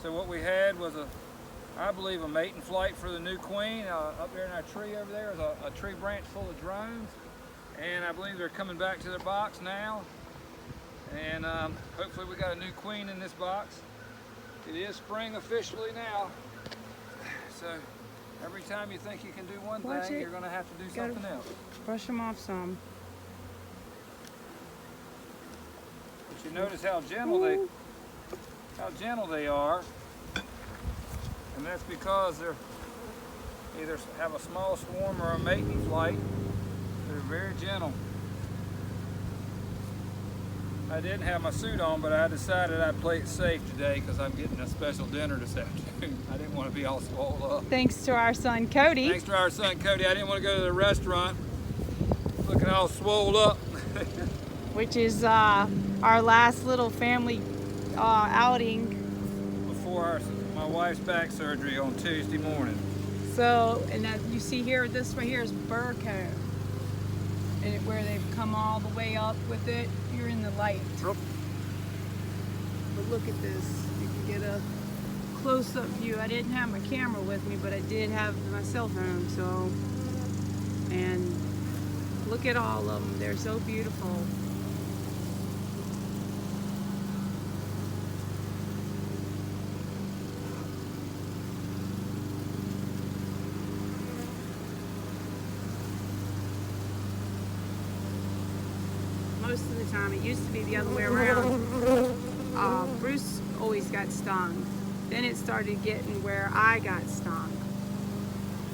So what we had was I believe a mating flight for the new queen. Up there in our tree over there is a tree branch full of drones. And I believe they're coming back to their box now. And hopefully we got a new queen in this box. It is spring officially now. So every time you think you can do one thing, you're gonna have to do something else. Brush them off some. But you notice how gentle they are. And that's because they're either have a small swarm or a mating flight. They're very gentle. I didn't have my suit on, but I decided I'd play it safe today because I'm getting a special dinner this afternoon. I didn't want to be all swole up. Thanks to our son Cody. Thanks to our son Cody. I didn't want to go to the restaurant looking all swole up. Which is our last little family outing. Before my wife's back surgery on Tuesday morning. So, and that you see here, this right here is Burco. And where they've come all the way up with it. You're in the light. Yep. But look at this. You can get a close-up view. I didn't have my camera with me, but I did have my cell phone. So, and look at all of them. They're so beautiful. Most of the time, it used to be the other way around. Bruce always got stung. Then it started getting where I got stung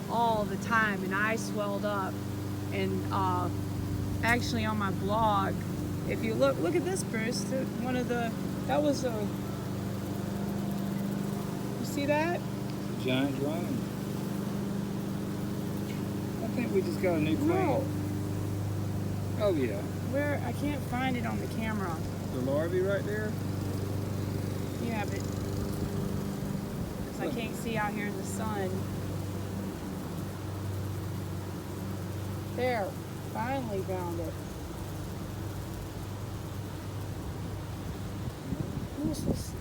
all the time, and I swelled up. And actually, on my blog, if you look at this, Bruce. That was a. You see that? A giant drone. I think we just got a new queen. No. Oh yeah. Where I can't find it on the camera. The larvae right there? Yeah, but I can't see out here in the sun. There, finally found it. Who's this?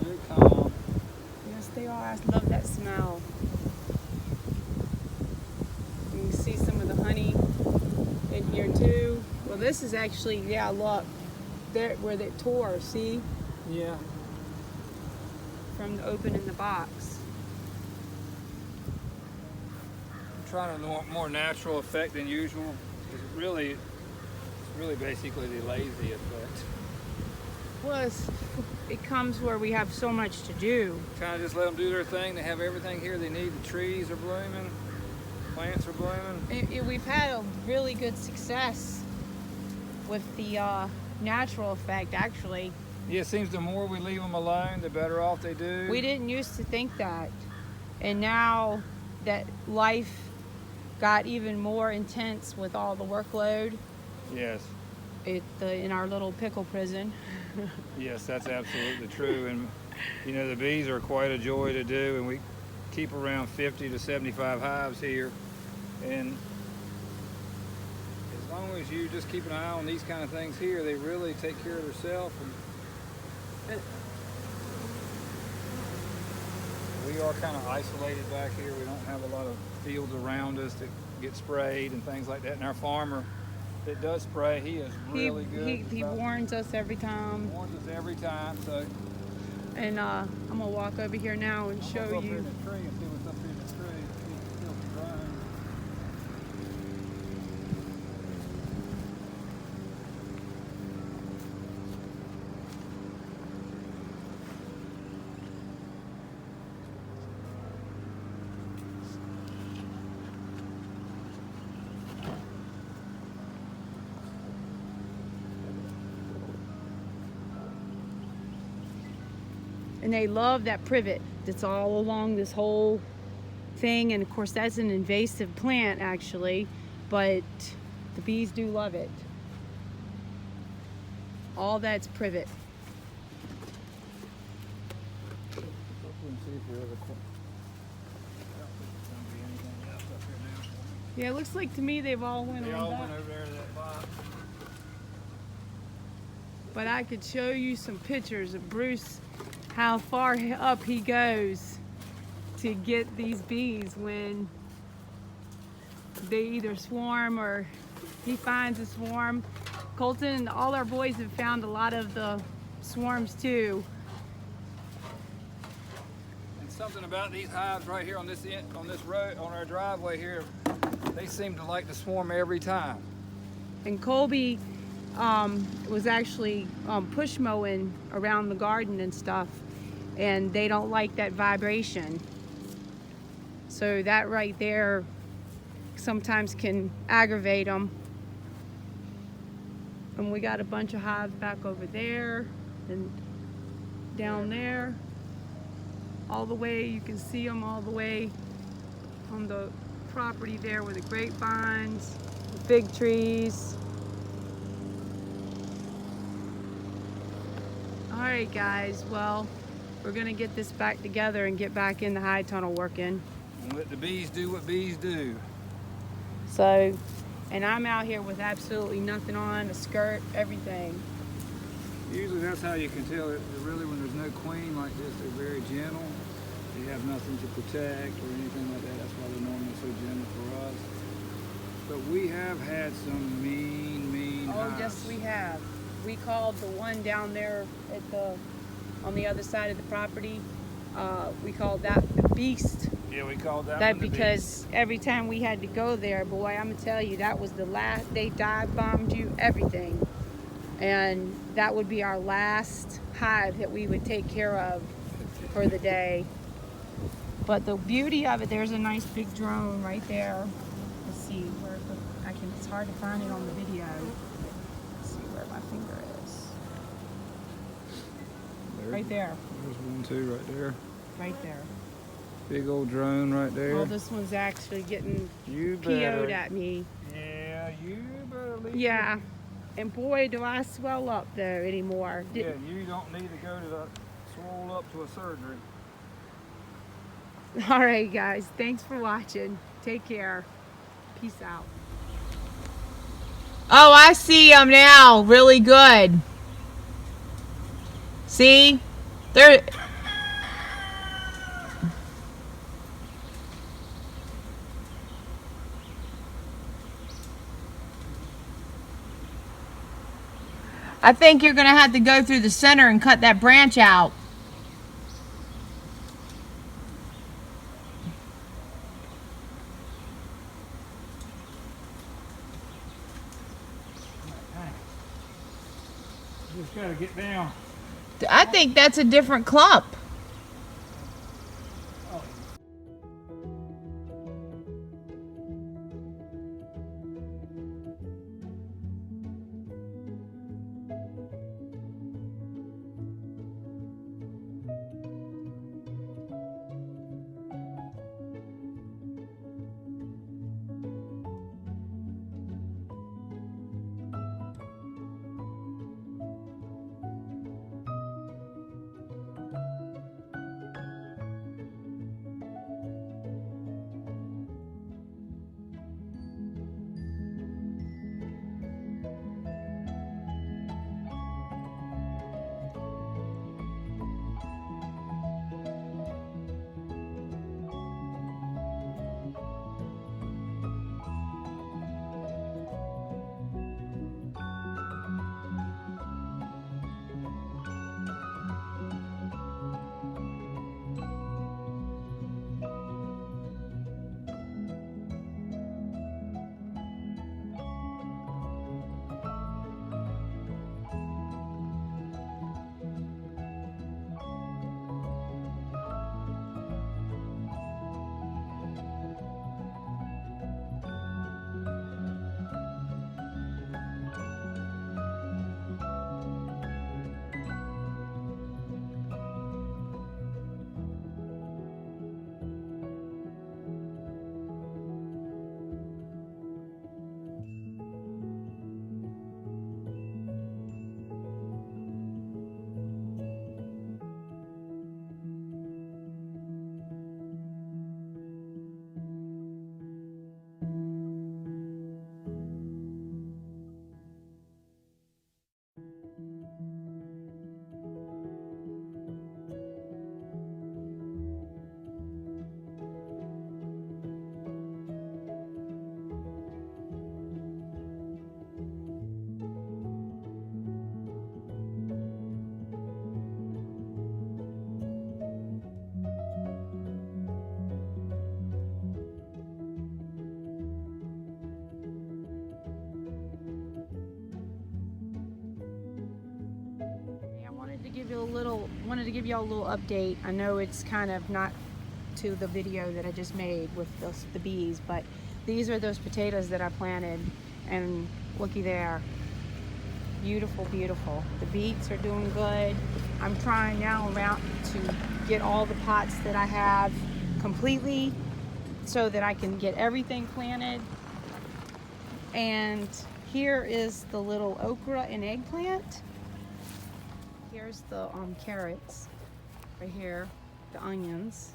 Very calm. Yes, they are. I love that smell. You can see some of the honey in here too. Well, this is actually, yeah, look, there where they tore, see? Yeah. From the open in the box. I'm trying a more natural effect than usual. It's really basically the lazy effect. Well, it comes where we have so much to do. Kind of just let them do their thing. They have everything here they need. The trees are blooming. Plants are blooming. We've had a really good success with the natural effect, actually. Yeah, it seems the more we leave them alone, the better off they do. We didn't used to think that. And now that life got even more intense with all the workload. Yes. In our little pickle prison. Yes, that's absolutely true. And you know, the bees are quite a joy to do, and we keep around 50 to 75 hives here. And as long as you just keep an eye on these kind of things here, they really take care of themselves. We are kind of isolated back here. We don't have a lot of fields around us that get sprayed and things like that. And our farmer that does spray, he is really good. He warns us every time. He warns us every time. So. And I'm gonna walk over here now and show Up you. here in the tree and see what's up here in the tree. See if it's still drying. And they love that privet that's all along this whole thing. And of course, that's an invasive plant, actually, but the bees do love it. All that's privet. Yeah, it looks like to me they've all went They on all back. went over there to that box. But I could show you some pictures of Bruce how far up he goes to get these bees when they either swarm or he finds a swarm. Colton and all our boys have found a lot of the swarms too. And something about these hives right here on this road, on our driveway here, they seem to like to swarm every time. And Colby was actually push mowing around the garden and stuff, and they don't like that vibration. So that right there sometimes can aggravate them. And we got a bunch of hives back over there and down there. All the way, you can see them all the way on the property there with the grapevines, the fig trees. All right, guys, well, we're gonna get this back together and get back in the high tunnel working. And let the bees do what bees do. So, and I'm out here with absolutely nothing on, a skirt, everything. Usually that's how you can tell that really when there's no queen like this, they're very gentle. They have nothing to protect or anything like that. That's why they're normally so gentle for us. But we have had some mean hives. Yes, we have. We called the one down there at on the other side of the property. We called that the beast. Yeah, we called that That one the because every time we had to go there, boy, I'm gonna tell you, that was the last. They dive bombed you, everything, and that would be our last hive that we would take care of for the day. But the beauty of it, there's a nice big drone right there. Let's see where it's hard to find it on the video. Let's see where my finger is. Right there. There's one too right there. Right there. Big old drone right there. Oh, this one's actually getting You PO'd better. at me. Yeah, you better leave. Yeah. And boy, do I swell up there anymore. Yeah, you don't need to go to the swole up to a surgery. All right, guys. Thanks for watching. Take care. Peace out. Oh, I see them now. Really good. See? They're... I think you're going to have to go through the center and cut that branch out. Just gotta get down. I think that's a different clump. wanted to give y'all a little update. I know it's kind of not to the video that I just made with the bees, but these are those potatoes that I planted, and looky there. Beautiful, beautiful. The beets are doing good. I'm trying now around to get all the pots that I have completely so that I can get everything planted. And here is the little okra and eggplant. Here's the carrots right here, the onions.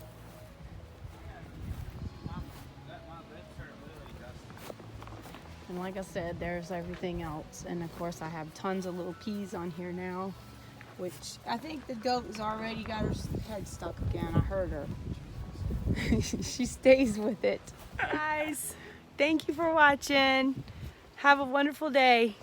And like I said, there's everything else. And of course I have tons of little peas on here now, which I think the goat has already got her head stuck again. I heard her. She stays with it. Guys, thank you for watching. Have a wonderful day.